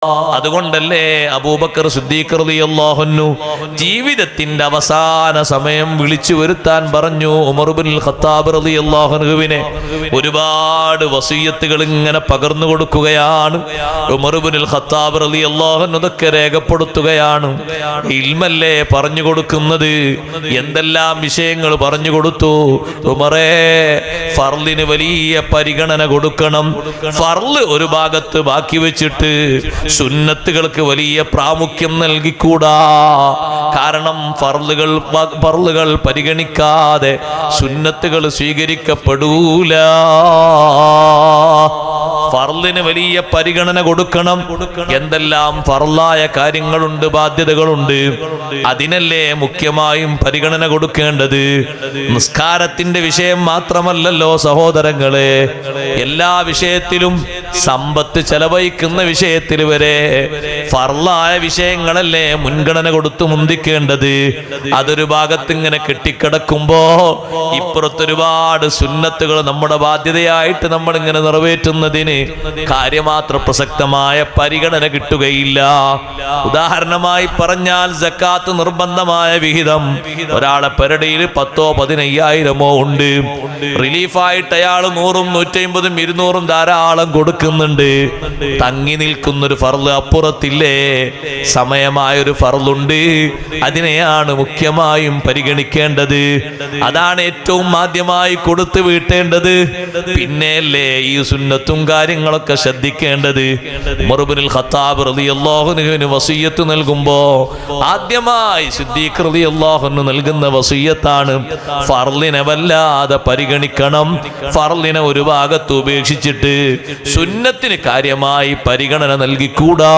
അതുകൊണ്ടല്ലേ അബൂബക്കർ സിദ്ദീഖ് റളിയല്ലാഹു അൻഹു ജീവിതത്തിന്റെ അവസാന സമയം വിളിച്ചു വരുത്താൻ പറഞ്ഞു ഉമർ ഇബ്നുൽ ഖത്താബ് റളിയല്ലാഹു അൻഹുവിനെ. ഒരുപാട് വസിയത്തുകൾ ഇങ്ങനെ പകർന്നു കൊടുക്കുകയാണ് ഉമർ ഇബ്നുൽ ഖത്താബ് റളിയല്ലാഹു അൻഹു. അതൊക്കെ രേഖപ്പെടുത്തുകയാണ്. ഇൽമല്ലേ പറഞ്ഞു കൊടുക്കുന്നത്, എന്തെല്ലാം വിഷയങ്ങൾ പറഞ്ഞു കൊടുത്തു. ഉമറേ, ഫർളിന് വലിയ പരിഗണന കൊടുക്കണം. ഫർള് ഒരു ഭാഗത്ത് ബാക്കി വെച്ചിട്ട് സുന്നത്തുകൾക്ക് വലിയ പ്രാമുഖ്യം നൽകിക്കൂടാ. കാരണം ഫർളുകൾ പരിഗണിക്കാതെ സുന്നത്തുകൾ സ്വീകരിക്കപ്പെടൂല. ഫർളിന് വലിയ പരിഗണന കൊടുക്കണം. എന്തെല്ലാം ഫർളായ കാര്യങ്ങളുണ്ട്, ബാധ്യതകളുണ്ട്, അതിനല്ലേ മുഖ്യമായും പരിഗണന കൊടുക്കേണ്ടത്. നിസ്കാരത്തിന്റെ വിഷയം മാത്രമല്ലല്ലോ സഹോദരങ്ങളെ, എല്ലാ വിഷയത്തിലും സമ്പത്ത് ചെലവഴിക്കുന്ന വിഷയത്തിൽ വരെ ഫർളായ വിഷയങ്ങളല്ലേ മുൻഗണന കൊടുത്തു മുന്തിക്കേണ്ടത്. അതൊരു ഭാഗത്ത് ഇങ്ങനെ കെട്ടിക്കിടക്കുമ്പോ ഇപ്പുറത്തൊരുപാട് സുന്നത്തുകൾ നമ്മുടെ ബാധ്യതയായിട്ട് നമ്മൾ ഇങ്ങനെ നിറവേറ്റുന്നതിന് കാര്യമാത്ര പ്രസക്തമായ പരിഗണന കിട്ടുകയില്ല. ഉദാഹരണമായി പറഞ്ഞാൽ സക്കാത്ത് നിർബന്ധമായ വിഹിതം ഒരാളെ പെരടിയിൽ 10,000 15,000 ഉണ്ട്. റിലീഫായിട്ട് അയാൾ 100, 150, 200 ധാരാളം കൊടുക്കുന്നുണ്ട്. തങ്ങി നിൽക്കുന്നൊരു ഫർള് അപ്പുറത്തില്ലേ, സമയമായൊരു ഫർളുണ്ട്. അതിനെയാണ് മുഖ്യമായും പരിഗണിക്കേണ്ടത്. അതാണ് ഏറ്റവും ആദ്യമായി കൊടുത്തു വീട്ടേണ്ടത്. പിന്നെയല്ലേ ഈ സുന്നത്തും കാര്യങ്ങളൊക്കെ ശ്രദ്ധിക്കേണ്ടത്. ഉമർ ഇബ്നുൽ ഖത്താബ് റളിയല്ലാഹു അൻഹുവിന് വസിയ്യത്ത് നൽകുമ്പോ ആദ്യമായി സിദ്ദീഖ് റളിയല്ലാഹു അൻഹു നൽകുന്ന വസിയ്യത്താണ് ഫർളിനെ വല്ലാതെ പരിഗണിക്കണം. ഫർളിനെ ഒരു ഭാഗത്ത് ഉപേക്ഷിച്ചിട്ട് സുന്നത്തിന് കാര്യമായി പരിഗണന നൽകിക്കൂടാ.